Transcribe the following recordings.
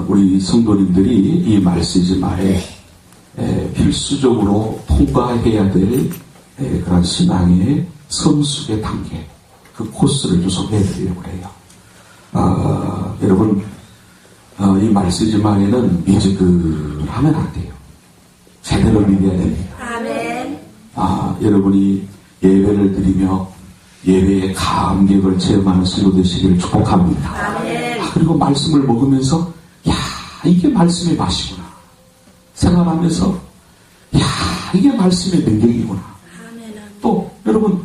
우리 성도님들이 이 말세지마에 필수적으로 통과해야 될 그런 신앙의 성숙의 단계, 그 코스를 좀 소개해드리려고 해요. 여러분, 이 말세지마에는 미지근하면 안 돼요. 제대로 믿어야 됩니다. 아멘. 여러분이 예배를 드리며 예배의 감격을 체험하는 성도 되시기를 축복합니다. 아멘. 그리고 말씀을 먹으면서 이게 말씀의 맛이구나 생활하면서 이게 말씀의 능력이구나. 아멘. 또 여러분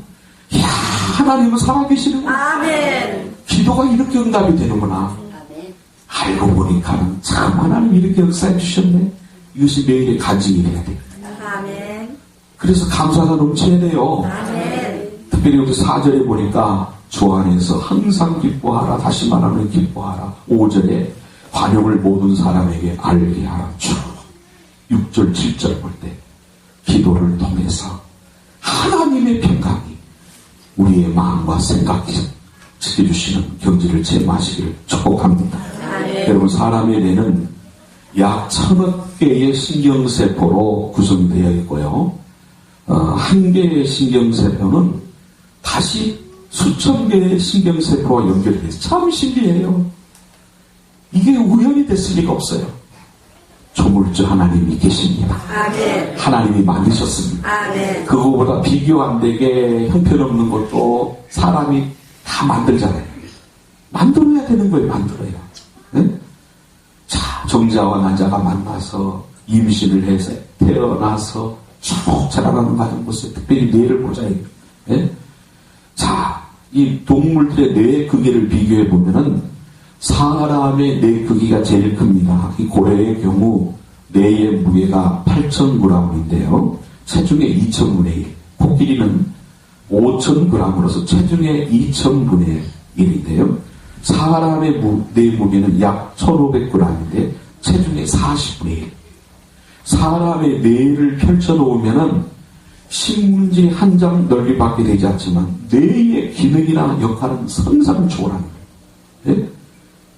하나님은 살아계시는구나. 아멘. 기도가 이렇게 응답이 되는구나. 아멘. 알고 보니까 참 하나님 이렇게 역사해 주셨네. 이것이 매일의 간증이 돼야 돼요. 아멘. 그래서 감사가 넘쳐야 돼요. 아멘. 특별히 여기 4절에 보니까 주 안에서 항상 기뻐하라. 다시 말하면 기뻐하라. 5절에 관용을 모든 사람에게 알게 하라. 쭉 6절 7절 볼 때 기도를 통해서 하나님의 평강이 우리의 마음과 생각이 지켜주시는 경지를 체험하시기를 축복합니다. 아멘. 여러분, 사람의 뇌는 약 1000억 개의 신경세포로 구성이 되어 있고요. 한 개의 신경세포는 다시 수천 개의 신경세포와 연결이 돼서 참 신기해요. 이게 우연이 됐을 리가 없어요. 조물주 하나님이 계십니다. 아멘. 하나님이 만드셨습니다. 아멘. 그거보다 비교 안 되게 형편없는 것도 사람이 다 만들잖아요. 만들어야 되는 거예요. 만들어야. 네? 자, 정자와 난자가 만나서 임신을 해서 태어나서 쭉 자라나는 과정 보세요. 특별히 뇌를 보자. 네? 자, 이 동물들의 뇌 크기를 비교해 보면은 사람의 뇌 크기가 제일 큽니다. 이 고래의 경우 뇌의 무게가 8,000g인데요. 체중의 2,000분의 1. 코끼리는 5,000g으로서 체중의 2,000분의 1인데요. 사람의 뇌 무게는 약 1,500g인데 체중의 40분의 1. 사람의 뇌를 펼쳐놓으면은 신문지 한 장 넓이밖에 되지 않지만 뇌의 기능이나 역할은 상상 초월하는 거예요. 네?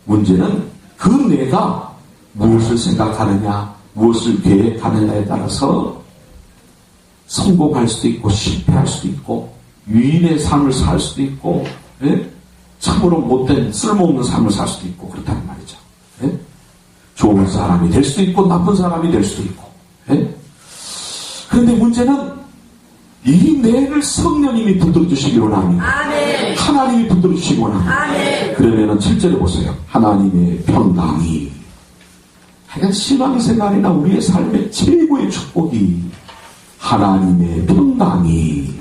문제는 그 뇌가 무엇을 생각하느냐, 무엇을 계획하느냐에 따라서 성공할 수도 있고 실패할 수도 있고 유인의 삶을 살 수도 있고, 네? 참으로 못된 쓸모없는 삶을 살 수도 있고 그렇다는 말이죠. 네? 좋은 사람이 될 수도 있고 나쁜 사람이 될 수도 있고. 네? 그런데 문제는 이 뇌를 성령님이 붙들어주시기 원합니다. 아멘. 하나님이 붙들어주시기 원합니다. 아멘. 그러면은 7절에 보세요. 하나님의 평강이. 하여간 신앙생활이나 우리의 삶의 최고의 축복이 하나님의 평강이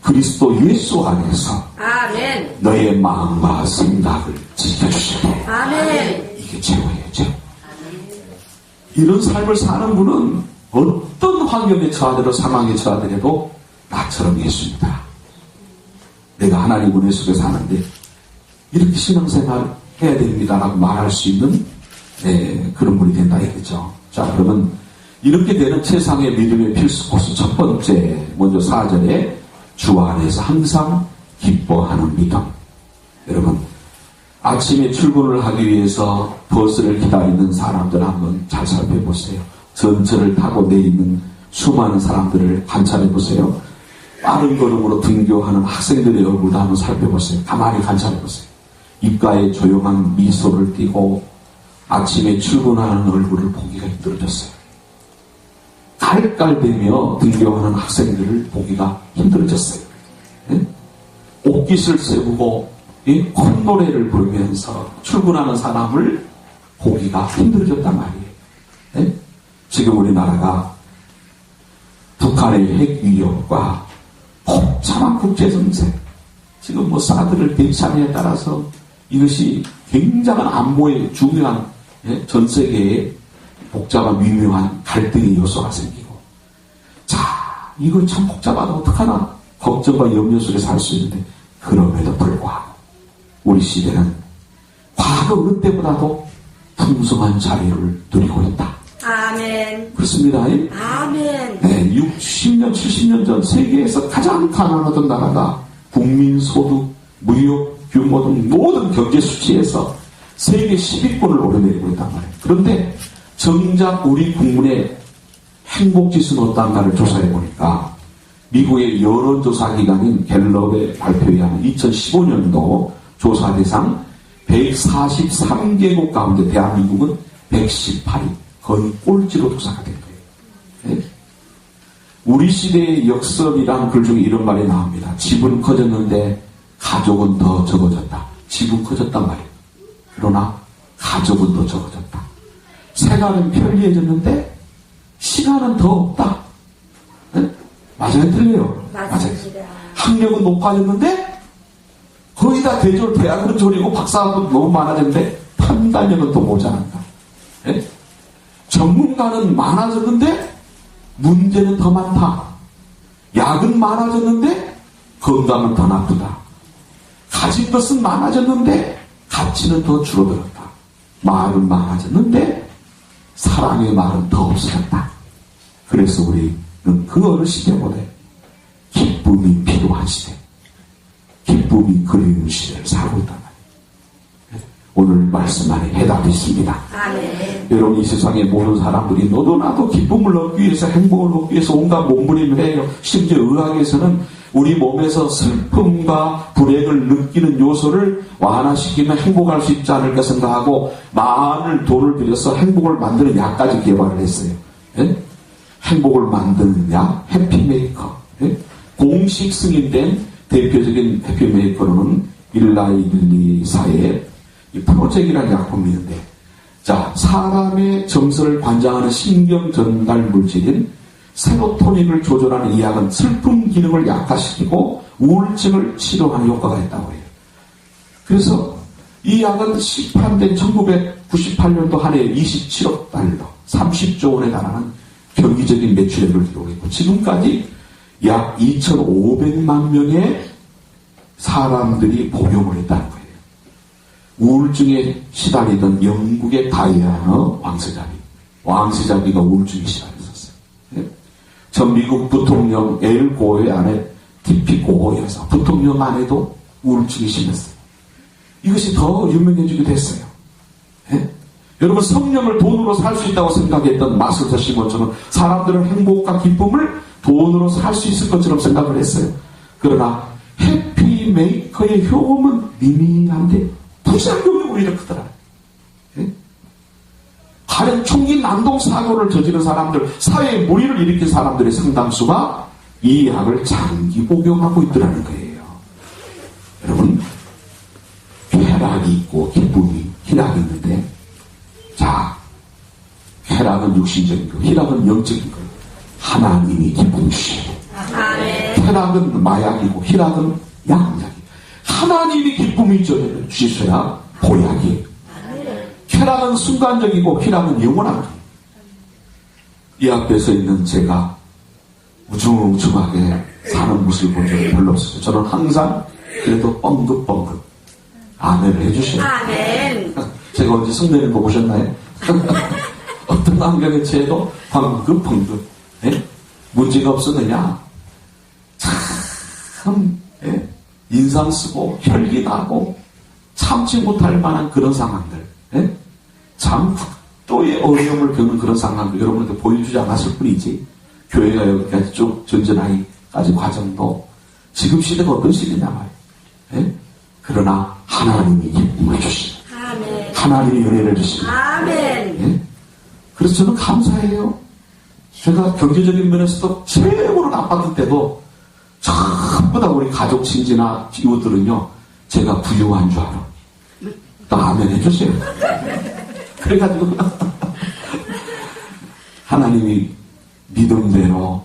그리스도 예수 안에서 아멘. 너의 마음과 생각을 지켜주시고 아멘. 이게 최고예요. 최고. 이런 삶을 사는 분은 어떤 환경에 처하더라도 상황에 처하더라도 나처럼 예수입니다. 내가 하나님 은혜 속에 사는데 이렇게 신앙생활 해야 됩니다라고 말할 수 있는 그런 분이 된다 이거죠. 자, 그러면 이렇게 되는 세상의 믿음의 필수 코스 첫 번째, 먼저 4절에 주 안에서 항상 기뻐하는 믿음. 여러분, 아침에 출근을 하기 위해서 버스를 기다리는 사람들 한번 잘 살펴보세요. 전철을 타고 내리는 수많은 사람들을 관찰해보세요. 빠른 걸음으로 등교하는 학생들의 얼굴도 한번 살펴보세요. 가만히 관찰해보세요. 입가에 조용한 미소를 띠고 아침에 출근하는 얼굴을 보기가 힘들어졌어요. 깔깔대며 등교하는 학생들을 보기가 힘들어졌어요. 네? 옷깃을 세우고 콧노래를 부르면서 출근하는 사람을 보기가 힘들어졌단 말이에요. 네? 지금 우리나라가 북한의 핵 위협과 복잡한 국제정세, 지금 뭐 사드를 대치함에 따라서 이것이 굉장한 안보의 중요한 전 세계에 복잡한 미묘한 갈등의 요소가 생기고, 자, 이거 참 복잡하다 어떡하나 걱정과 염려 속에 살 수 있는데, 그럼에도 불구하고 우리 시대는 과거 어느 때보다도 풍성한 자유를 누리고 있다. 아멘. 그렇습니다. 아멘. 네, 60년, 70년 전 세계에서 가장 가난하던 나라가 국민 소득, 무역 규모 등 모든 경제 수치에서 세계 10위권을 오르내리고 있단 말이에요. 그런데 정작 우리 국민의 행복지수는 어떤가를 조사해 보니까 미국의 여론조사 기관인 갤럽의 발표에 의하면 2015년도 조사 대상 143개국 가운데 대한민국은 118위, 거의 꼴찌로 조사가 된 거예요. 네? 우리 시대의 역설이란 글 중에 이런 말이 나옵니다. 집은 커졌는데 가족은 더 적어졌다. 집은 커졌단 말이에요. 그러나 가족은 더 적어졌다. 생활은 편리해졌는데 시간은 더 없다. 네? 맞아요? 틀려요? 맞아요. 학력은 높아졌는데 거의 다 대학은 졸이고 박사학은 너무 많아졌는데 판단력은 더 모자란다. 네? 전문가는 많아졌는데 문제는 더 많다. 약은 많아졌는데 건강은 더 나쁘다. 가진 것은 많아졌는데 가치는 더 줄어들었다. 말은 많아졌는데 사랑의 말은 더 없어졌다. 그래서 우리는 그 어느 시대보다 기쁨이 필요한 시대, 기쁨이 그리운 시대를 살고 있단 말이에요. 오늘 말씀 안에 해답이 있습니다. 아멘. 여러분, 이 세상의 모든 사람들이 너도 나도 기쁨을 얻기 위해서, 행복을 얻기 위해서 온갖 몸부림을 해요. 심지어 의학에서는 우리 몸에서 슬픔과 불행을 느끼는 요소를 완화시키면 행복할 수 있지 않을까 생각하고 많은 돈을 들여서 행복을 만드는 약까지 개발을 했어요. 예? 행복을 만드는 약, 해피메이커. 예? 공식 승인된 대표적인 해피메이커로는 일라이 릴리사의 프로젝이라는 약품이 있는데, 자, 사람의 정서를 관장하는 신경 전달 물질인 세로토닌을 조절하는 이 약은 슬픔 기능을 약화시키고 우울증을 치료하는 효과가 있다고 해요. 그래서 이 약은 시판된 1998년도 한 해에 27억 달러, 30조 원에 달하는 경이적인 매출액을 기록했고 지금까지 약 2,500만 명의 사람들이 복용을 했다는 거예요. 우울증에 시달리던 영국의 다이아나 왕세자비가 우울증에 시달렸었어요. 네? 전 미국 부통령 엘 고어의 아내 티피 고어 여사, 부통령 아내도 우울증이 심했어요. 이것이 더 유명해지게 됐어요. 네? 여러분, 성령을 돈으로 살 수 있다고 생각했던 마술사 시몬처럼 사람들은 행복과 기쁨을 돈으로 살 수 있을 것처럼 생각을 했어요. 그러나 해피메이커의 효험은 미미한데 부작용이 오히려 크더라. 예? 가령 총기 난동 사고를 저지른 사람들, 사회에 무리를 일으킨 사람들의 상당수가 이 약을 장기 복용하고 있더라는 거예요. 여러분, 쾌락이 있고 기쁨이, 희락이 있는데, 자, 쾌락은 육신적인 거, 희락은 영적인 거. 하나님이 기쁨 주시고, 쾌락은 마약이고 희락은 약약이. 하나님이 기쁨이 주셔야 보약이. 쾌락은 순간적이고 희락은 영원한 거예요. 이 앞에서 있는 제가 우중충하게 사는 모습을 본 적이 별로 없어요. 저는 항상 그래도 뻥긋뻥긋 아멘을 해주셔요. 아멘. 제가 언제 성례를 보셨나요? 어떤 환경에 처해도 뻥긋뻥긋. 예? 문제가 없었느냐? 참, 예? 인상 쓰고 혈기 나고 참지 못할 만한 그런 상황들, 예? 참 극도의 어려움을 겪는 그런 상황들 여러분한테 보여주지 않았을 뿐이지, 교회가 여기까지 쭉 전전하기까지 과정도 지금 시대가 어떤 시대냐 말이에요. 예? 그러나 하나님이 기쁨을 주시고 하나님이 은혜를 주시고, 예? 그래서 저는 감사해요. 제가 경제적인 면에서도 최고로 나빴을 때도 전부 다 우리 가족 친지나 이웃들은요, 제가 부유한 줄 알아. 또 아멘 해주세요. 그래가지고 하나님이 믿음대로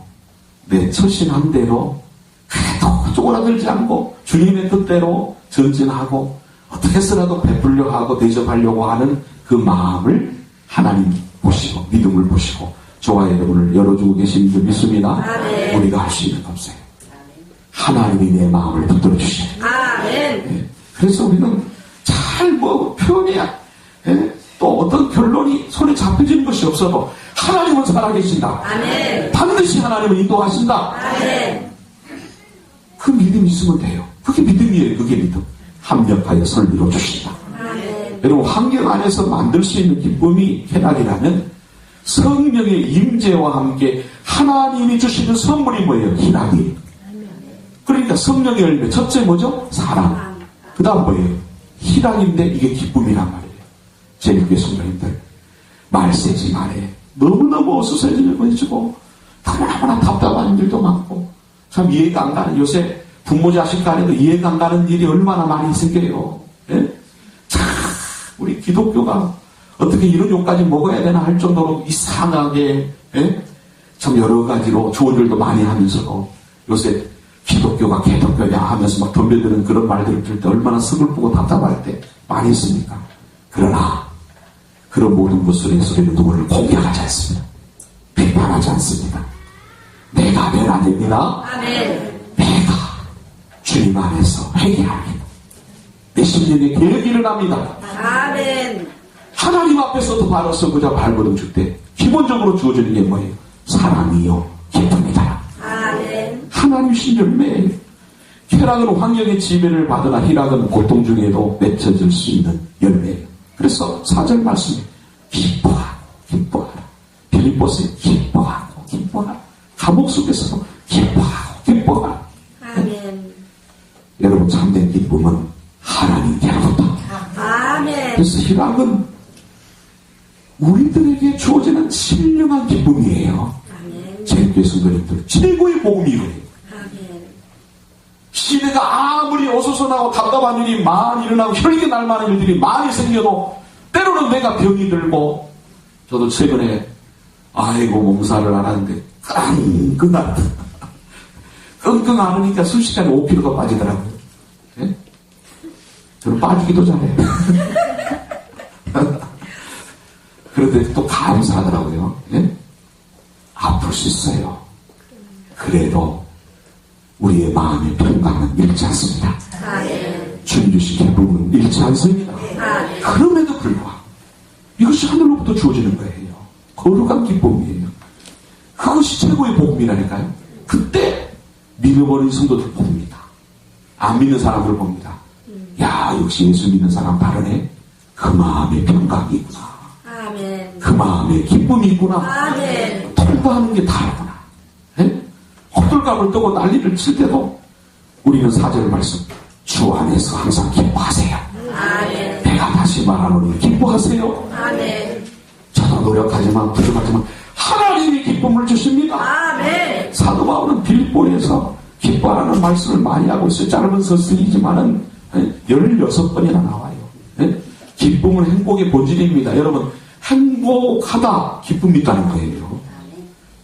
내 처신한 대로 그래도 쪼그라들지 않고 주님의 뜻대로 전진하고 어떻게 해서라도 베풀려 하고 대접하려고 하는 그 마음을 하나님 보시고 믿음을 보시고 저와 여러분을 열어주고 계신 줄 믿습니다. 아멘. 우리가 할 수 있는 거 없어요. 하나님이 내 마음을 붙들어 주시고. 네. 그래서 우리는 잘 표현해야, 예? 또 어떤 결론이 손에 잡혀지는 것이 없어도 하나님은 살아계신다. 아멘. 반드시 하나님은 인도하신다. 아멘. 그 믿음이 있으면 돼요. 그게 믿음이에요. 그게 믿음. 합력하여 선을 이루어주신다. 아멘. 여러분 환경 안에서 만들 수 있는 기쁨이 희락이라면 성령의 임재와 함께 하나님이 주시는 선물이 뭐예요? 희락이에요. 그러니까 성령의 열매 첫째 뭐죠? 사랑. 그 다음 뭐예요? 희락인데 이게 기쁨이란 말이에요. 제일교회 성도님들 말세지 말에 너무너무 어수선해지고 해주고 너무나 답답한 일도 많고 참 이해가 안 가는 요새 부모 자식 간에도 이해가 안 가는 일이 얼마나 많이 생겨요. 예? 참 우리 기독교가 어떻게 이런 욕까지 먹어야 되나 할 정도로 이상하게 예? 참 여러 가지로 좋은 일도 많이 하면서도 요새 기독교가 개독교냐 하면서 막 덤벼드는 그런 말들을 들을 때 얼마나 서글프고 답답할 때 많이 있습니까? 그러나 그런 모든 것을 예수님은 누구를 공격하지 않습니다. 비판하지 않습니다. 내가 멸하됩니다. 아멘. 내가 주님 안에서 회개합니다. 내 심령에 개혁이 일어납니다. 아멘. 하나님 앞에서도 바로 서보자 발버둥 줄 때 기본적으로 주어지는 게 뭐예요? 사랑이요 기쁨이다. 아멘. 하나님 신열매예요. 쾌락은 환경의 지배를 받으나 희락은 고통 중에도 맺혀질 수 있는 열매예요. 그래서 4절 말씀에 기뻐하라. 빌립보서에 기뻐하고 기뻐하라. 감옥 속에서도 기뻐하라. 아멘. 여러분 참된 기쁨은 하나님께로부터. 아멘. 그래서 희락은 우리들에게 주어지는 신령한 기쁨이에요. 아멘. 제일교회 성도님들 최고의 복음이 이거예요. 아멘. 시대가 아무리 어수선하고 답답한 일이 많이 일어나고 혈기 날 만한 일들이 많이 생겨도 때로는 내가 병이 들고 저도 최근에 몸살을 앓았는데 끙끙 앓으니까 순식간에 5kg가 빠지더라고요. 예? 저는 빠지기도 잘해요. 그런데 또 감사하더라고요. 예? 아플 수 있어요. 그래도 우리의 마음의 평강은 잃지 않습니다. 아멘. 주님 주신 기쁨은 잃지 않습니다. 아멘. 그럼에도 불구하고 이것이 하늘로부터 주어지는 거예요. 거룩한 기쁨이에요. 그것이 최고의 복음이라니까요. 그때 믿어버린 성도들 봅니다. 안 믿는 사람들 봅니다. 야 역시 예수 믿는 사람 다르네. 그 마음의 평강이 있구나. 아멘. 그 마음에 기쁨이 있구나. 아멘. 통과하는 게 다르구나. 예? 호들갑을 떠고 난리를 칠 때도 우리는 4절 말씀 주 안에서 항상 기뻐하세요. 아멘. 내가 다시 말하노니 기뻐하세요. 아멘. 저도 노력하지만 부족하지만 하나님이 기쁨을 주십니다. 아멘. 사도 바울은 빌립보에서 기뻐하라는 말씀을 많이 하고 있어요. 짧은 서술이지만은 16번이나 나와요. 예? 기쁨은 행복의 본질입니다. 여러분 행복하다 기쁨이 있다는 거예요.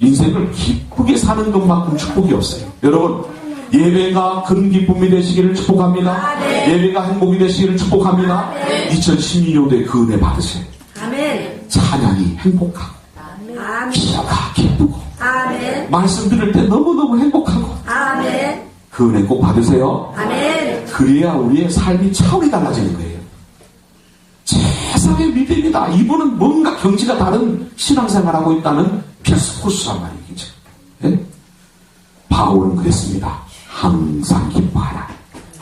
인생을 기쁘게 사는 것만큼 축복이 없어요. 여러분 예배가 큰 기쁨이 되시기를 축복합니다. 예배가 행복이 되시기를 축복합니다. 2012년도에 그 은혜 받으세요. 아멘. 찬양이 행복하고 아멘. 기도가 기쁘고 아멘. 말씀 들을 때 너무너무 행복하고 아멘. 그 은혜 꼭 받으세요. 아멘. 그래야 우리의 삶이 차원이 달라지는 거예요. 세상의 믿음이다. 이분은 뭔가 경지가 다른 신앙생활하고 있다는 필수 코스란 말이겠죠. 예? 바울은 그랬습니다. 항상 기뻐하라.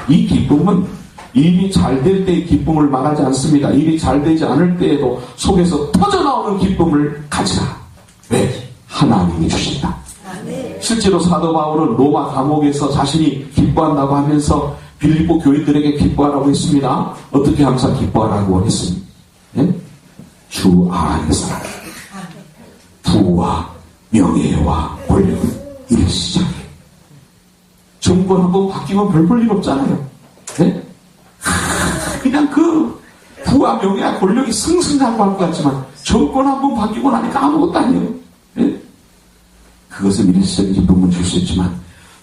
이 기쁨은 일이 잘 될 때의 기쁨을 말하지 않습니다. 일이 잘 되지 않을 때에도 속에서 터져나오는 기쁨을 가지라. 왜? 하나님이 주신다. 아멘. 실제로 사도 바울은 로마 감옥에서 자신이 기뻐한다고 하면서 빌립보 교인들에게 기뻐하라고 했습니다. 어떻게 항상 기뻐하라고 원했습니까? 예? 주 안에서 부와 명예와 권력은 일시적이에요. 정권 한번 바뀌면 별 볼 일 없잖아요. 예? 그냥 그 부와 명예와 권력이 승승장구할 것 같지만 정권 한번 바뀌고 나니까 아무것도 아니에요. 예? 그것은 일시적인 기쁨을 줄 수 있지만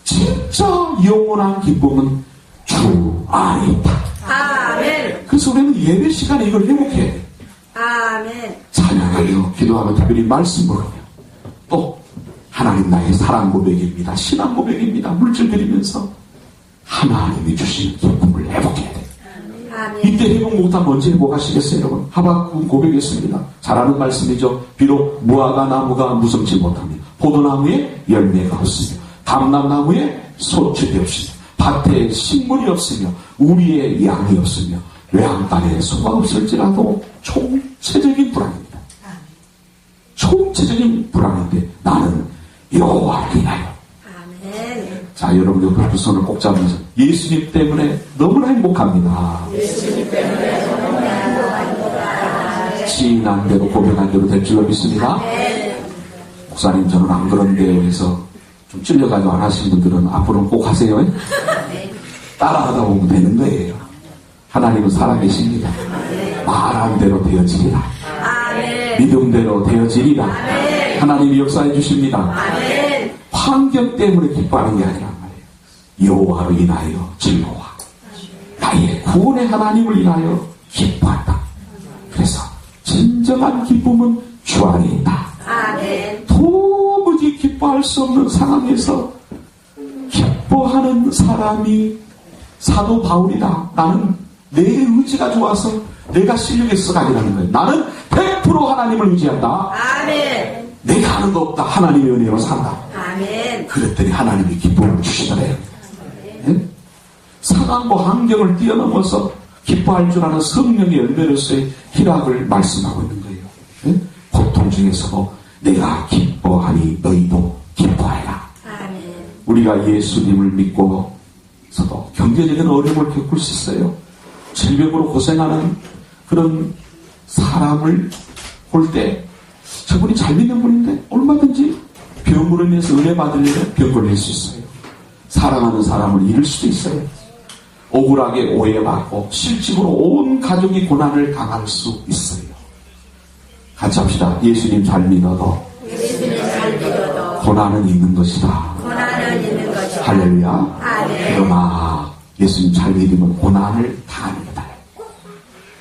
진짜 영원한 기쁨은 주 안에 있다. 아멘. 그래서 우리는 예배 시간에 이걸 회복해야 돼. 아멘. 찬양하며 기도하며 특별히 말씀 모르며 또 하나님 나의 사랑 고백입니다. 신앙 고백입니다. 물질 드리면서 하나님이 주시는 기쁨을 회복해야 돼. 아멘. 이때 회복 못하면 언제 회복하시겠어요 여러분? 하박국 고백했습니다. 잘하는 말씀이죠. 비록 무화과 나무가 무성치 못하며 포도나무에 열매가 없으며 감람나무에 소출이 없으며 밭에 식물이 없으며 우리의 양이 없으며 외양간에 소가 없을지라도 총체적인 불안입니다. 총체적인 불안인데 나는 여호와를 인하여. 아멘. 자, 여러분 옆에 두 손을 꼭 잡으면서 예수님 때문에 너무나 행복합니다. 예수님 때문에 너무나 행복합니다. 지인한 대로 고백한 대로 될 줄로 믿습니다. 아멘. 목사님 저는 안 그런데요 해서 좀 찔려가지고 안 하신 분들은 앞으로는 꼭 하세요. 따라하다 보면 되는 거예요. 하나님은 살아계십니다. 말한 대로 되어지리라. 아멘. 믿음대로 되어지리라. 아멘. 하나님이 역사해 주십니다. 아멘. 환경 때문에 기뻐하는 게 아니란 말이에요. 여호와를 인하여 즐거워. 나의 구원의 하나님을 인하여 기뻐한다. 그래서 진정한 기쁨은 주 안에 있다. 아멘. 도무지 기뻐할 수 없는 상황에서 기뻐하는 사람이 사도 바울이다. 나는 내 의지가 좋아서 내가 실력이 있어가 아니라는 거예요. 나는 100% 하나님을 의지한다. 아멘. 내가 하는 거 없다. 하나님의 은혜로 산다. 아멘. 그랬더니 하나님이 기쁨을 주시더래요. 예? 상황과 환경을 뛰어넘어서 기뻐할 줄 아는 성령의 열매로서의 희락을 말씀하고 있는 거예요. 예? 고통 중에서도 내가 기뻐하니 너희도 기뻐하라. 아멘. 우리가 예수님을 믿고서도 경제적인 어려움을 겪을 수 있어요. 질병으로 고생하는 그런 사람을 볼 때 저분이 잘 믿는 분인데 얼마든지 병으로 인해서 은혜 받으려면 병 걸릴 수 있어요. 사랑하는 사람을 잃을 수도 있어요. 억울하게 오해받고 실직으로 온 가족이 고난을 당할 수 있어요. 같이 합시다. 예수님 잘 믿어도 예수님 잘 믿어도 고난은 있는 것이다. 고난은 있는 것이다. 할렐루야. 아멘. 그러나 예수님 잘 믿으면 고난을 당합니다.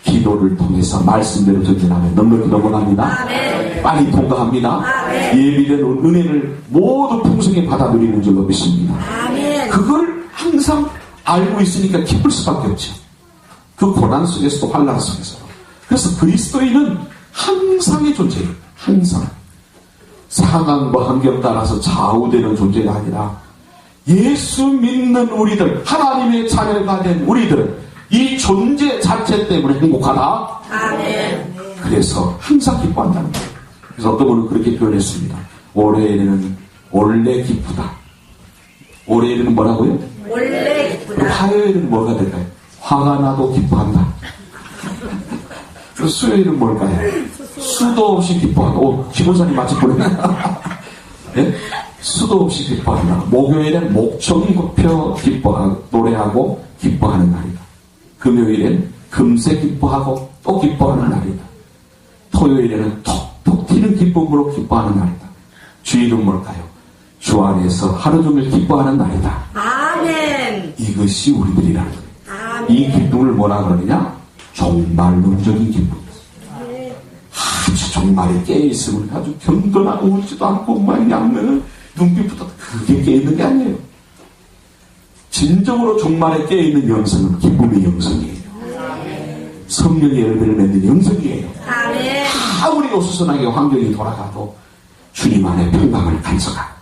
기도를 통해서 말씀대로 전진하면 넉넉히 넘어갑니다. 아멘. 빨리 통과합니다. 아멘. 예비된 은혜를 모두 풍성히 받아들이는 줄로 믿습니다. 아멘. 그걸 항상 알고 있으니까 기쁠 수밖에 없죠. 그 고난 속에서도 환난 속에서도. 그래서 그리스도인은 항상의 존재예요. 항상. 상황과 환경 따라서 좌우되는 존재가 아니라 예수 믿는 우리들, 하나님의 자녀가 된 우리들은 이 존재 자체 때문에 행복하다. 아멘. 그래서 항상 기뻐한다는 거예요. 그래서 어떤 분은 그렇게 표현했습니다. 올해에는 원래 기쁘다. 올해에는 뭐라고요? 원래 그럼 기쁘다. 화요일은 뭐가 될까요? 화가 나도 기뻐한다. 그럼 수요일은 뭘까요? 수도 없이 기뻐한다. 기본사님 마치 보내네. 네? 수도 없이 기뻐한다. 목요일엔 목청높여 기뻐하고 노래하고 기뻐하는 날이다. 금요일엔 금세 기뻐하고 또 기뻐하는 날이다. 토요일에는 톡톡 튀는 기쁨으로 기뻐하는 날이다. 주일은 뭘까요? 주 안에서 하루 종일 기뻐하는 날이다. 아멘. 이것이 우리들이라는 거예요. 아멘. 이 기쁨을 뭐라 그러느냐? 종말론적인 기쁨. 아주 종말에 깨어있으면 아주 경건하고 울지도 않고 그냥 눈빛부터 그게 깨있는 게 아니에요. 진정으로 종말에 깨어있는 영성은 기쁨의 영성이에요. 성령의 열매를 맺는 영성이에요. 아멘. 아무리 어수선하게 환경이 돌아가도 주님 안에 평강을 간직하고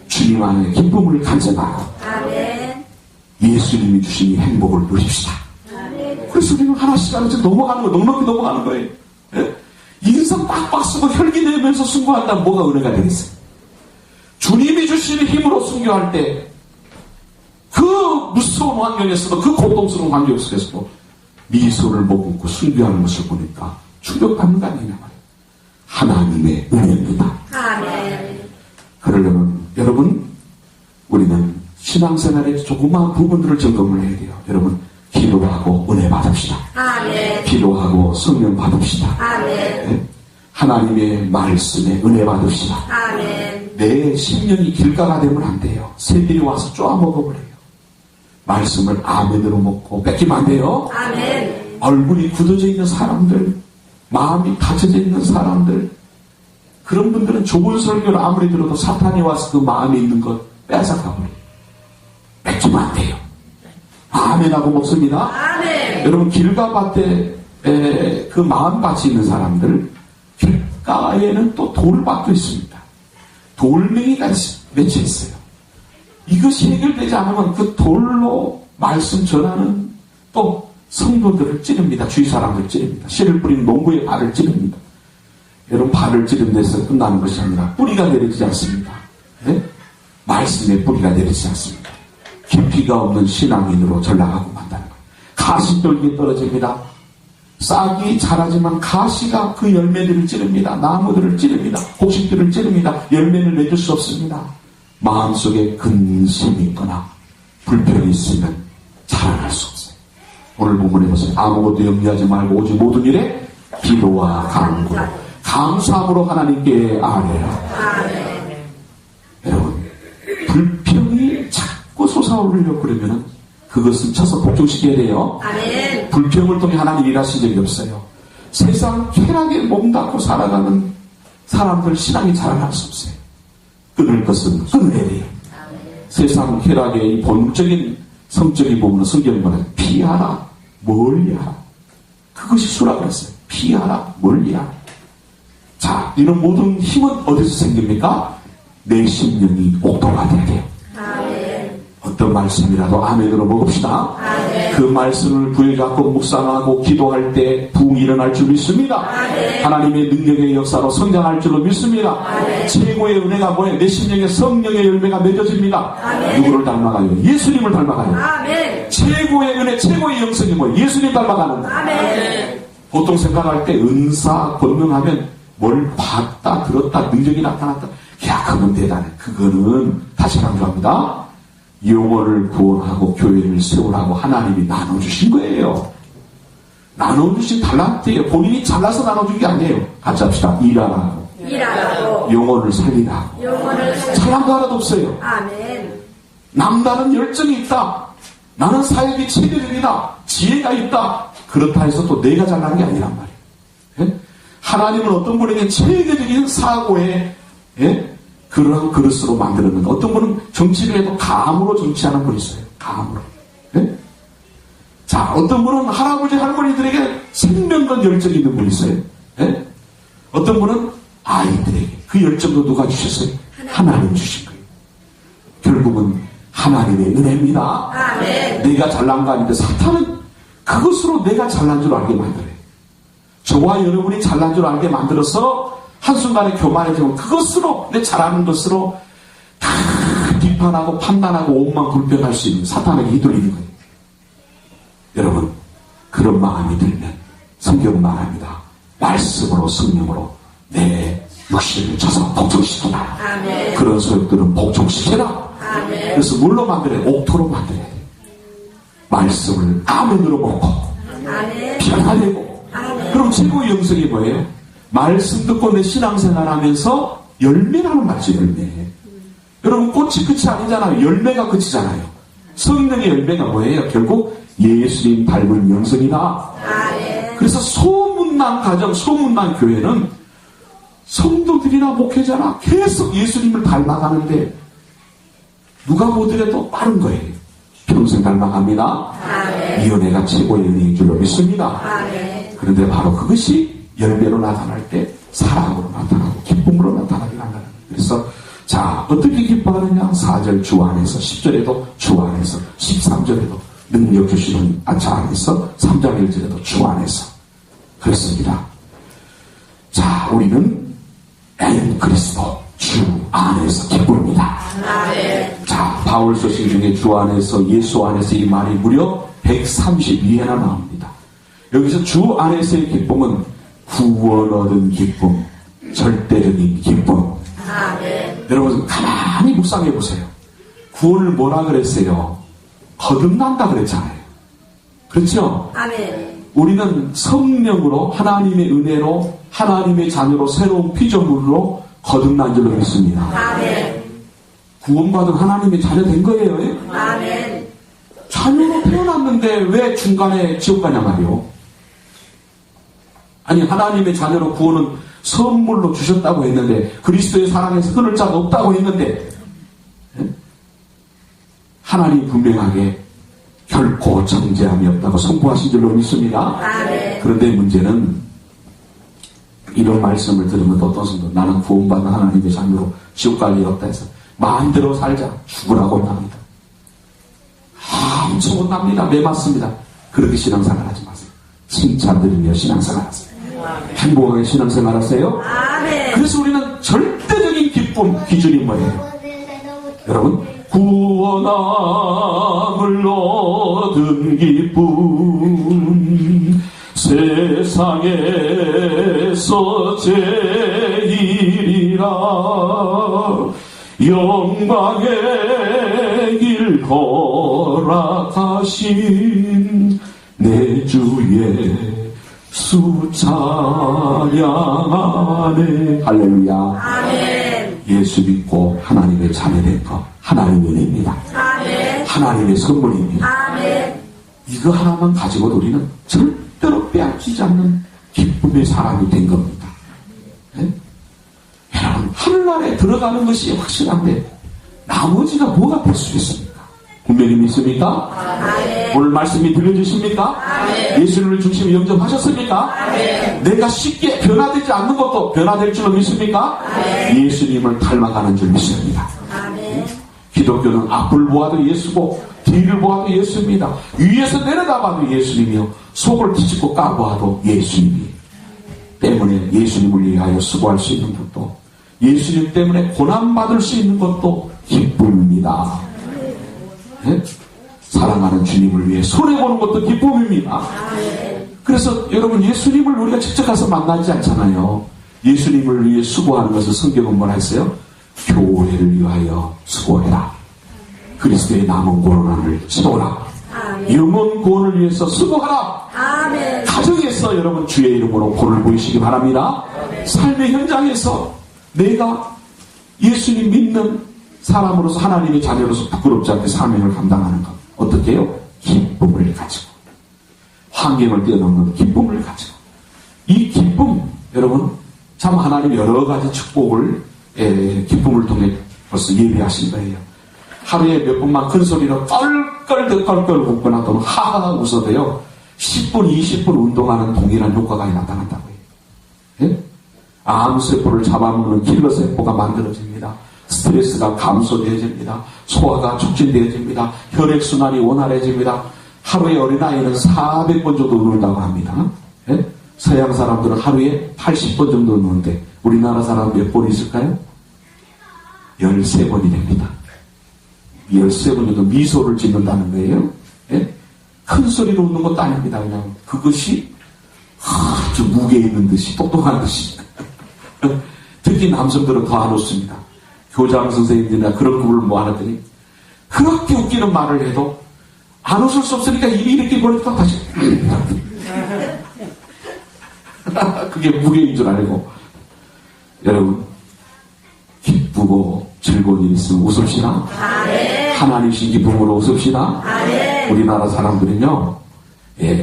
주님 안에 기쁨을 간직하고 아멘. 예수님이 주신 이 행복을 누립시다. 그래서 우리는 하나씩 하나씩 넘어가는 거예요. 넉넉히 넘어가는 거예요. 예? 인성 빡빡 쓰고 혈기 내면서 순교한다면 뭐가 은혜가 되겠어요? 주님이 주시는 힘으로 순교할 때 그 무서운 환경에서도 그 고통스러운 환경 속에서도 미소를 머금고 순교하는 것을 보니까 충격받는 거 아니냐 말이에요. 하나님의 은혜입니다. 아멘. 그러려면 여러분 우리는 신앙생활의 조그마한 부분들을 점검을 해야 돼요. 여러분 기도하고 은혜 받읍시다. 아멘. 기도하고 성령 받읍시다. 아멘. 네? 하나님의 말씀에 은혜 받읍시다. 아멘. 내 심령이 길가가 되면 안 돼요. 새들이 와서 쪼아 먹어버려요. 말씀을 아멘으로 먹고 뺏기면 안 돼요. 아멘. 얼굴이 굳어져 있는 사람들, 마음이 닫혀져 있는 사람들, 그런 분들은 좋은 설교를 아무리 들어도 사탄이 와서 그 마음에 있는 것 뺏어가버려요. 뺏기면 안 돼요. 아멘하고 먹습니다. 아멘. 여러분 길가밭에 그 마음밭이 있는 사람들, 길가에는 또 돌밭도 있습니다. 돌멩이가 맺혀 있어요. 이것이 해결되지 않으면 그 돌로 말씀 전하는 또 성도들을 찌릅니다. 주위 사람들 찌릅니다. 씨를 뿌린 농부의 발을 찌릅니다. 여러분, 발을 찌른 데서 끝나는 것이 아니라 뿌리가 내리지 않습니다. 네? 말씀의 뿌리가 내리지 않습니다. 깊이가 없는 신앙인으로 전락하고 만다는 거예요. 가시떨기에 떨어집니다. 싹이 자라지만 가시가 그 열매들을 찌릅니다. 나무들을 찌릅니다. 곡식들을 찌릅니다. 열매를 맺을 수 없습니다. 마음속에 근심이 있거나 불평이 있으면 자라날 수 없어요. 오늘 본문에 보세요. 아무것도 염려하지 말고 오직 모든 일에 기도와 간구로 감사함으로 하나님께 아뢰라. 여러분, 불평이 자꾸 솟아오르려고 그러면은 그것은 쳐서 복종시켜야 돼요. 아멘. 불평을 통해 하나님 일하신 적이 없어요. 세상 쾌락에 몸담고 살아가는 사람들 신앙이 자라날 수 없어요. 끊을 것은 끊어야 돼요. 세상 쾌락의 이 본적인 성적인 부분은 성경이 말해요. 피하라, 멀리하라. 그것이 수라고 했어요. 피하라, 멀리하라. 자, 이런 모든 힘은 어디서 생깁니까? 내 심령이 옥토가 돼야 돼요. 아멘. 어떤 말씀이라도 아멘으로 먹읍시다. 아멘. 그 말씀을 부여잡고 묵상하고 기도할 때 부흥이 일어날 줄 믿습니다. 아멘. 하나님의 능력의 역사로 성장할 줄로 믿습니다. 아멘. 최고의 은혜가 뭐예요? 내 심령에 성령의 열매가 맺어집니다. 아멘. 누구를 닮아가요? 예수님을 닮아가요. 아멘. 최고의 은혜, 최고의 영성이 뭐예요? 예수님 닮아가는 거예요. 아멘. 보통 생각할 때 은사, 권능하면 뭘 봤다, 들었다, 능력이 나타났다. 야, 그건 대단해. 그거는 다시 강조합니다. 영혼을 구원하고 교회를 세우라고 하나님이 나눠주신 거예요. 나눠주신 달란트예요. 본인이 잘나서 나눠준 게 아니에요. 같이 합시다. 일하라고. 일하라고. 영혼을 살리라고. 영혼을 잘난 거 하나도 없어요. 아멘. 남다른 열정이 있다. 나는 사역이 체계적이다. 지혜가 있다. 그렇다 해서 또 내가 잘난 게 아니란 말이에요. 예? 하나님은 어떤 분에게 체계적인 사고에 그러한 그릇으로 만들었는데 어떤 분은 정치를 해도 감으로 정치하는 분이 있어요. 감으로. 예? 자, 어떤 분은 할아버지 할머니들에게 생명과 열정이 있는 분이 있어요. 예? 어떤 분은 아이들에게 그 열정도 누가 주셨어요? 하나님 주신 거예요. 결국은 하나님의 은혜입니다. 아멘. 내가 잘난 거 아닌데 사탄은 그것으로 내가 잘난 줄 알게 만들어요. 저와 여러분이 잘난 줄 알게 만들어서 한순간에 교만해지면 그것으로 내 잘하는 것으로 다 비판하고 판단하고 오만 불평할 수 있는 사탄에게 휘둘리는 거예요. 여러분, 그런 마음이 들면 성경은 말합니다. 말씀으로 성령으로 내 육신을 쳐서 복종시켜라. 아멘. 그런 소욕들은 복종시켜라. 아멘. 그래서 뭘로 만들어요? 옥토로 만들어야 돼요. 말씀을 아멘으로 먹고 아멘. 변화되고. 아멘. 그럼 최고의 영성이 뭐예요? 말씀 듣고 내 신앙생활 하면서 열매라는 말이죠. 열매. 여러분, 꽃이 끝이 아니잖아요. 열매가 끝이잖아요. 성령의 열매가 뭐예요? 결국 예수님 닮은 영성이다. 아멘. 그래서 소문난 가정, 소문난 교회는 성도들이나 목회자나 계속 예수님을 닮아가는데 누가 보더라도 빠른 거예요. 평생 닮아갑니다. 아멘. 이 은혜가 최고의 은혜인 줄로 믿습니다. 아멘. 그런데 바로 그것이 열매로 나타날 때 사랑으로 나타나고 기쁨으로 나타나게 한다는 거예요. 그래서 자, 어떻게 기뻐하느냐? 4절 주 안에서, 10절에도 주 안에서, 13절에도 능력 주시는 주 안에서, 3장 1절에도 주 안에서 그렇습니다. 자, 우리는 엔 그리스도 주 안에서 기쁩니다. 아멘. 자, 바울 서신 중에 주 안에서, 예수 안에서 이 말이 무려 132회나 나옵니다. 여기서 주 안에서의 기쁨은 구원 얻은 기쁨, 절대적인 기쁨. 아멘. 여러분, 가만히 묵상해 보세요. 구원을 뭐라 그랬어요? 거듭난다 그랬잖아요. 그렇죠? 아멘. 우리는 성령으로, 하나님의 은혜로, 하나님의 자녀로, 새로운 피조물로 거듭난 줄로 믿습니다. 아멘. 구원받은 하나님의 자녀 된 거예요. 아멘. 자녀로 태어났는데 왜 중간에 지옥 가냐 말이요. 아니, 하나님의 자녀로 구원은 선물로 주셨다고 했는데, 그리스도의 사랑에서 끊을 자가 없다고 했는데, 하나님 분명하게 결코 정죄함이 없다고 선포하신 줄로 믿습니다. 아멘. 그런데 문제는 이런 말씀을 들으면 어떤 성도, 나는 구원받은 하나님의 자녀로 지옥 갈 일 없다 해서 마음대로 살자, 죽으라고 합니다. 엄청 혼납니다. 매맞습니다. 그렇게 신앙생활 하지 마세요. 칭찬드리며 신앙생활 하세요. 행복하게 신앙생활 하세요. 아멘. 그래서 우리는 절대적인 기쁨 기준이 뭐예요? 여러분, 구원함을 얻은 기쁨, 세상에서 제일이라 영광의 길 걸어가신 내 주의 수 찬양하네. 할렐루야. 아멘. 예수 믿고 하나님의 자녀된 것, 하나님의 은혜입니다. 아멘. 하나님의 선물입니다. 아멘. 이거 하나만 가지고도 우리는 절대로 빼앗기지 않는 기쁨의 사람이 된 겁니다. 네? 여러분, 하늘나라에 들어가는 것이 확실한데 나머지가 뭐가 될 수 있습니까? 분명히 믿습니까? 아멘. 오늘 말씀이 들려주십니까? 아멘. 예수님을 중심에 영접하셨습니까? 아멘. 내가 쉽게 변화되지 않는 것도 변화될 줄로 믿습니까? 아멘. 예수님을 닮아가는 줄 믿습니다. 아멘. 기독교는 앞을 보아도 예수고 뒤를 보아도 예수입니다. 위에서 내려다봐도 예수님이요, 속을 뒤집고 까보아도 예수님이 때문에 예수님을 위하여 수고할 수 있는 것도, 예수님 때문에 고난받을 수 있는 것도 기쁨입니다. 네? 사랑하는 주님을 위해 손해보는 것도 기쁨입니다. 그래서 여러분, 예수님을 우리가 직접 가서 만나지 않잖아요. 예수님을 위해 수고하는 것을 성경은 뭐라 했어요? 교회를 위하여 수고해라. 그리스도의 남은 고난을 채워라. 아멘. 영원 구원을 위해서 수고하라. 아멘. 가정에서 여러분 주의 이름으로 본을 보이시기 바랍니다. 삶의 현장에서 내가 예수님 믿는 사람으로서, 하나님의 자녀로서 부끄럽지 않게 사명을 감당하는 것. 어떻게 해요? 기쁨을 가지고, 환경을 뛰어넘는 기쁨을 가지고. 이 기쁨, 여러분, 참 하나님 여러 가지 축복을 기쁨을 통해 벌써 예비하신 거예요. 하루에 몇 번만 큰 소리로 껄껄 웃거나 또는 하하 웃어도요, 10분, 20분 운동하는 동일한 효과가 나타난다고 해요. 예? 암세포를 잡아먹는 킬러세포가 만들어집니다. 스트레스가 감소되어집니다. 소화가 촉진되어집니다. 혈액순환이 원활해집니다. 하루에 어린아이는 400번 정도 누른다고 합니다. 예? 서양 사람들은 하루에 80번 정도 누는데 우리나라 사람 몇 번 있을까요? 13번이 됩니다. 13번 정도 미소를 짓는다는 거예요. 예? 큰 소리로 웃는 것도 아닙니다. 그냥 그것이 아주 무게 있는 듯이, 똑똑한 듯이. 특히 남성들은 더 안 웃습니다. 교장 선생님들이나 그런 급을 모아놨더니 그렇게 웃기는 말을 해도 안 웃을 수 없으니까 입이 이렇게 벌어지고 다시 그게 무게인 줄 알고. 여러분, 기쁘고 즐거운 일 있으면 웃읍시다. 아멘. 하나님신 기쁨으로 웃읍시다. 아멘. 우리나라 사람들은요,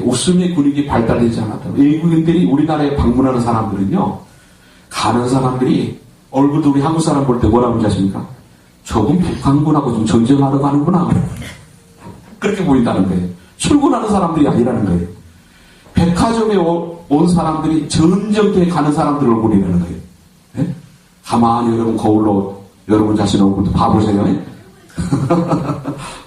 웃음의 근육이 발달되지 않았다. 외국인들이 우리나라에 방문하는 사람들은요, 가는 사람들이 얼굴도 우리 한국 사람 볼 때 뭐라고 하십니까? 저건 북한군하고 좀 전쟁하러 가는구나. 그렇게 보인다는 거예요. 출근하는 사람들이 아니라는 거예요. 백화점에 온 사람들이 전쟁터에 가는 사람들 얼굴이라는 거예요. 네? 가만히 여러분 거울로 여러분 자신 얼굴도 봐보세요.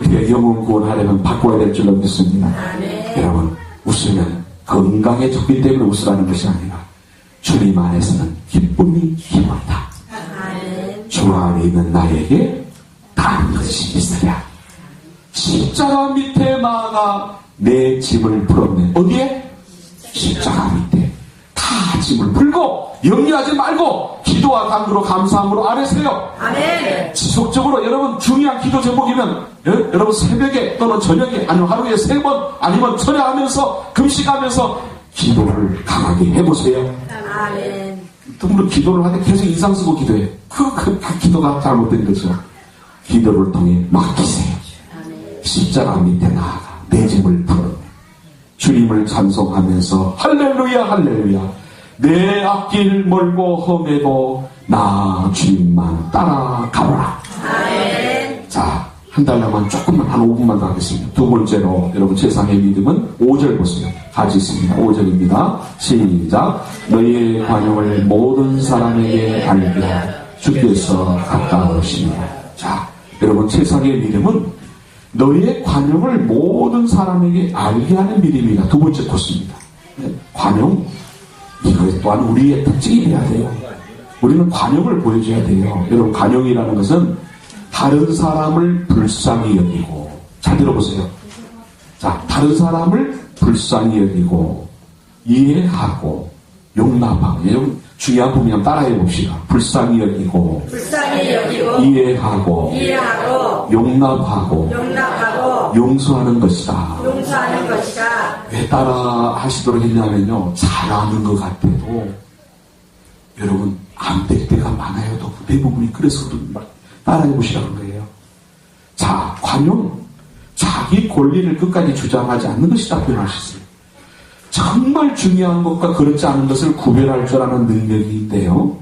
우리가 영혼 구원하려면 바꿔야 될 줄로 믿습니다. 아멘. 여러분, 웃으면 건강해졌기 때문에 웃으라는 것이 아니라 주님 안에서는 기쁨이 힘이다. 아멘. 주 안에 있는 나에게 다른 것이 있으랴. 십자가 밑에 나아가 내 짐을 풀었네. 어디에? 십자가 밑에. 다 짐을 풀고 염려하지 말고 기도와 간구로 감사함으로 아뢰세요. 아멘. 지속적으로 여러분 중요한 기도 제목이면 여러분 새벽에 또는 저녁에 아니면 하루에 3번 아니면 철야하면서 금식하면서 기도를 강하게 해보세요. 아멘. 또 물론 기도를 하는데 계속 인상 쓰고 기도해요. 그 기도가 잘못된 거죠. 기도를 통해 맡기세요. 십자가 밑에 나아가 내 짐을 풀었네. 주님을 찬송하면서 할렐루야 할렐루야, 내 앞길 멀고 험해도 나 주님만 따라가보라. 아멘. 자, 한 달만 조금만, 한 5분만 더 하겠습니다. 두 번째로 여러분 세상의 믿음은 5절 보세요. 같이 있습니다. 5절입니다. 시작. 너희의 관용을 모든 사람에게 알게 하라. 주께서 가까우시니라. 자, 여러분 세상의 믿음은 너희의 관용을 모든 사람에게 알게 하는 믿음이다. 두 번째 코스입니다. 관용. 이것 또한 우리의 특징이 돼야 돼요. 우리는 관용을 보여줘야 돼요. 여러분, 관용이라는 것은 다른 사람을 불쌍히 여기고, 잘 들어보세요. 자, 다른 사람을 불쌍히 여기고, 이해하고, 용납하고. 여러분, 중요한 부분이면 따라해 봅시다. 불쌍히 여기고, 불쌍히 여기고, 이해하고, 용납하고, 용서하는 것이다. 용서하는 것이다. 왜 따라 하시도록 했냐면요, 잘하는 것 같아도 여러분 안 될 때가 많아요. 대부분이. 그래서 따라해 보시라는 거예요. 자, 관용. 자기 권리를 끝까지 주장하지 않는 것이다 표현하셨어요. 정말 중요한 것과 그렇지 않은 것을 구별할 줄 아는 능력인데요,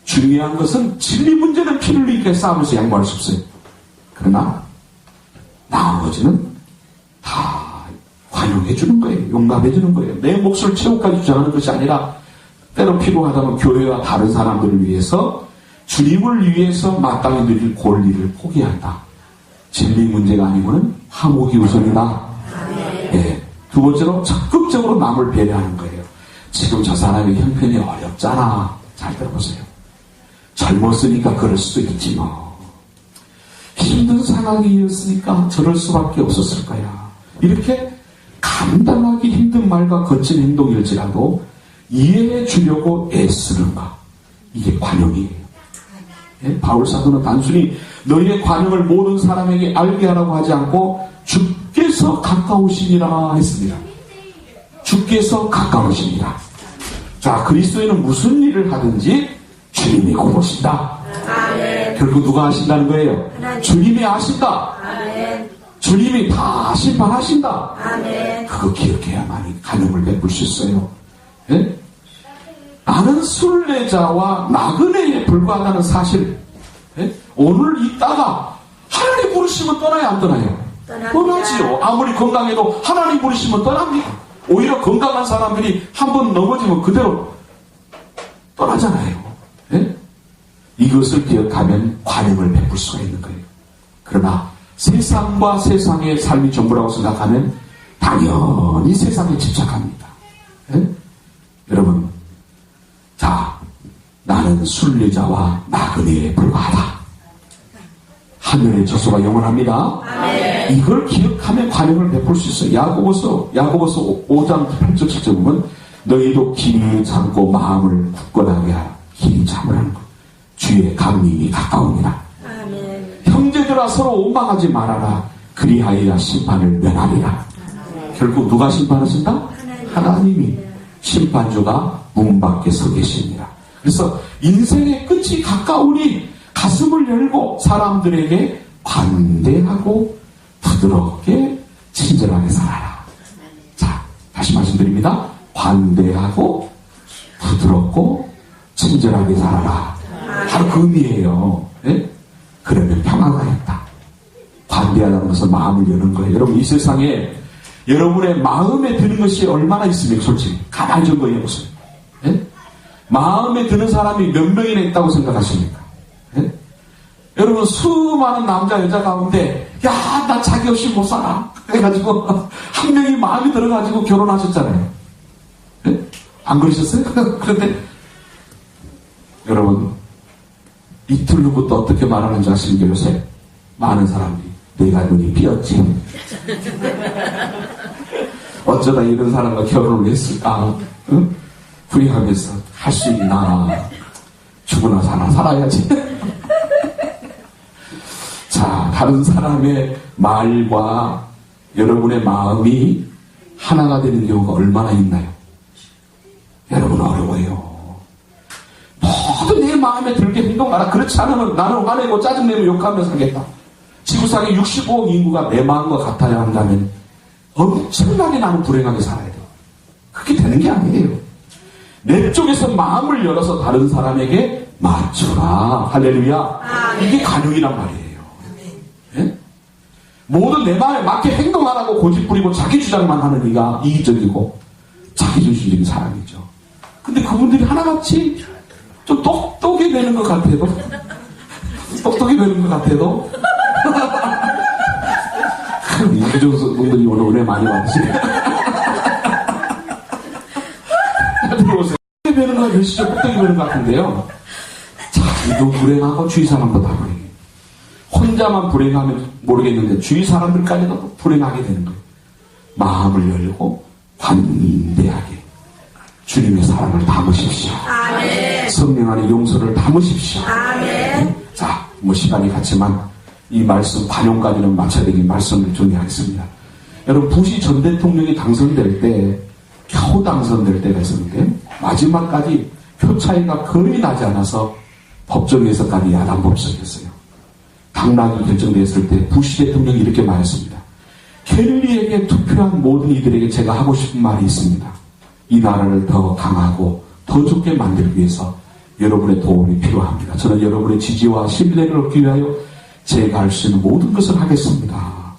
중요한 것은 진리 문제는 피를 흘리게 싸움에서 양보할 수 없어요. 그러나 나머지는 다 관용해 주는 거예요. 용납해 주는 거예요. 내 몫을 최후까지 주장하는 것이 아니라 때로 필요하다면 교회와 다른 사람들을 위해서, 주님을 위해서 마땅히 누릴 권리를 포기한다. 진리 문제가 아니고는 화목이 우선이다. 예. 두 번째로 적극적으로 남을 배려하는 거예요. 지금 저 사람의 형편이 어렵잖아. 잘 들어보세요. 젊었으니까 그럴 수도 있지 뭐. 힘든 상황이었으니까 저럴 수밖에 없었을 거야. 이렇게 감당하기 힘든 말과 거친 행동일지라도 이해해 주려고 애쓰는 것. 이게 관용이에요. 예? 바울 사도는 단순히 너희의 관용을 모든 사람에게 알게 하라고 하지 않고 주께서 가까우시니라 했습니다. 주께서 가까우시니라. 자, 그리스도인은 무슨 일을 하든지 주님이 고르신다. 아멘. 결국 누가 하신다는 거예요? 하나님. 주님이 하신다. 아멘. 주님이 다 심판하신다. 아멘. 그거 기억해야만 관용을 베풀 수 있어요. 예? 나는 순례자와 나그네에 불과하다는 사실. 예? 오늘 있다가 하나님 부르시면 떠나야 안 떠나요? 떠나지요. 아무리 건강해도 하나님 부르시면 떠납니다. 오히려 건강한 사람들이 한번 넘어지면 그대로 떠나잖아요. 예? 이것을 기억하면 관용을 베풀 수가 있는 거예요. 그러나 세상과 세상의 삶이 전부라고 생각하면 당연히 세상에 집착합니다. 예? 여러분, 자, 나는 순례자와 나그네에 불과하다. 하늘의 저소가 영원합니다. 아멘. 이걸 기억하면 관용을 베풀 수 있어요. 야고보서 5장 8절 7절 보면 너희도 길이 참고 마음을 굳건하게 하라. 길이 참으라는 것. 주의 강림이 가까우니라. 아멘. 형제들아 서로 원망하지 말아라. 그리하여야 심판을 면하리라. 결국 누가 심판하신다? 하나님이. 심판주가 문 밖에 서 계십니다. 그래서 인생의 끝이 가까우니 가슴을 열고 사람들에게 관대하고 부드럽게 친절하게 살아라. 자, 다시 말씀드립니다. 관대하고 부드럽고 친절하게 살아라. 바로 그 의미예요. 예? 그러면 평화가 있다. 관대하다는 것은 마음을 여는 거예요. 여러분, 이 세상에 여러분의 마음에 드는 것이 얼마나 있습니까? 솔직히 가만히 좀 보세요. 예? 마음에 드는 사람이 몇 명이나 있다고 생각하십니까? 예? 여러분, 수많은 남자 여자 가운데 야, 나 자기 없이 못 살아 해가지고 한 명이 마음에 들어가지고 결혼하셨잖아요. 예? 안 그러셨어요? 그런데 여러분, 이틀 후부터 어떻게 말하는지 아십니까? 요새 많은 사람들이 내가 눈이 삐었지. 어쩌다 이런 사람과 결혼을 했을까? 응? 후회하면서 할 수 있나? 죽으나 사나 살아야지. 자, 다른 사람의 말과 여러분의 마음이 하나가 되는 경우가 얼마나 있나요? 여러분, 어려워요. 모두 내 마음에 들게 행동하라. 그렇지 않으면 나는 화내고 짜증내고 욕하며 살겠다. 지구상에 65억 인구가 내 마음과 같아야 한다면 엄청나게 나는 불행하게 살아야 돼요. 그렇게 되는 게 아니에요. 내 쪽에서 마음을 열어서 다른 사람에게 맞춰라. 할렐루야. 이게 관용이란 말이에요. 예? 모두 내 마음에 맞게 행동하라고 고집부리고 자기 주장만 하는 이가 이기적이고 자기중심적인 사람이죠. 근데 그분들이 하나같이 좀 똑똑히 되는 것 같아도 그 정도들이 오늘 은혜 많이 받으시네요. 들어오세요. 베는 거 몇시죠? 꼭대기 베는 것 같은데요. 자기도 불행하고 주위 사람도 다 불행해. 혼자만 불행하면 모르겠는데 주위 사람들까지도 불행하게 되는 거예요. 마음을 열고 관대하게 주님의 사랑을 담으십시오. 아멘. 성령 안에 용서를 담으십시오. 아멘. 자, 뭐 시간이 갔지만 이 말씀 반영까지는 마쳐야 되긴 말씀을 정리하겠습니다. 여러분, 부시 전 대통령이 당선될 때 겨우 당선될 때가 있었는데 마지막까지 표 차이가 거의 나지 않아서 법정에서까지 야당 법석이었어요. 당락이 결정됐을 때 부시 대통령이 이렇게 말했습니다. 켈리에게 투표한 모든 이들에게 제가 하고 싶은 말이 있습니다. 이 나라를 더 강하고 더 좋게 만들기 위해서 여러분의 도움이 필요합니다. 저는 여러분의 지지와 신뢰를 얻기 위하여 제가 할 수 있는 모든 것을 하겠습니다.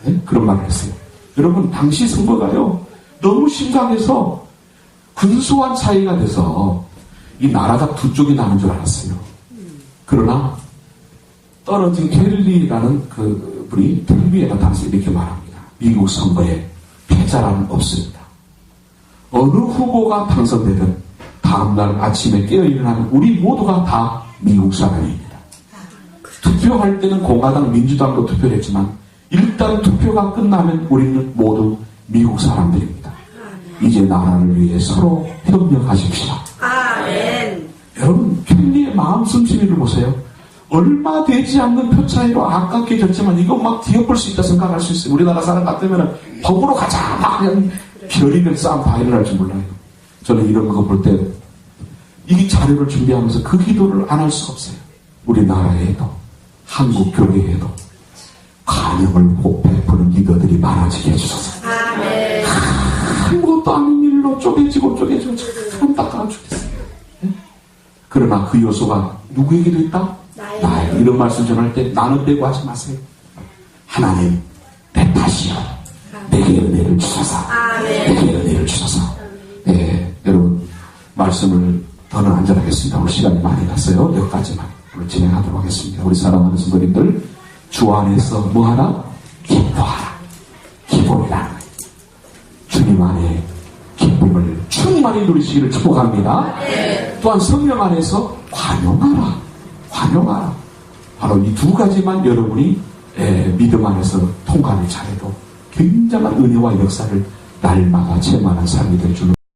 네? 그런 말을 했어요. 여러분, 당시 선거가요 너무 심각해서 근소한 차이가 돼서 이 나라가 두 쪽이 나는 줄 알았어요. 그러나 떨어진 켈리라는 그 분이 TV에 나타나서 이렇게 말합니다. 미국 선거에 패자란 없습니다. 어느 후보가 당선되든 다음날 아침에 깨어일어나는 우리 모두가 다 미국 사람입니다. 투표할 때는 공화당, 민주당도 투표를 했지만 일단 투표가 끝나면 우리는 모두 미국 사람들입니다. 이제 나라를 위해 서로 협력하십시오. 아멘. 여러분, 켈리의 마음 숨쉬기를 보세요. 얼마 되지 않는 표 차이로 아깝게 졌지만 이거 막 뒤엎을 수 있다 생각할 수 있어요. 우리나라 사람 같으면 법으로 가자 막 그냥 별이별 싸움 다 일어날 줄 몰라요. 저는 이런 거 볼 때 이 자료를 준비하면서 그 기도를 안 할 수가 없어요. 우리나라에도 한국 교회에도 간영을 꼭 베푸는 리더들이 많아지게 해주소서. 아멘. 아무것도 아닌 일로 쪼개지고 참 안타까워 죽겠어요. 예? 그러나 그 요소가 누구에게도 있다? 나에게. 이런 말씀 전할 때 나는 빼고 하지 마세요. 하나님 내 탓이요. 내게 은혜를 주소서. 아멘. 내게 은혜를 주소서. 네, 여러분 말씀을 더는 안전하겠습니다. 오늘 시간이 많이 갔어요. 여기까지만 오늘 진행하도록 하겠습니다. 우리 사랑하는 성도님들 주 안에서 뭐하라? 기뻐하라. 기쁨이라는 거예요. 주님 안에 기쁨을 충만히 누리시기를 축복합니다. 또한 성령 안에서 관용하라. 관용하라. 바로 이 두 가지만 여러분이 믿음 안에서 통과를 잘해도 굉장한 은혜와 역사를 날마다 체험하는 삶이 될 줄로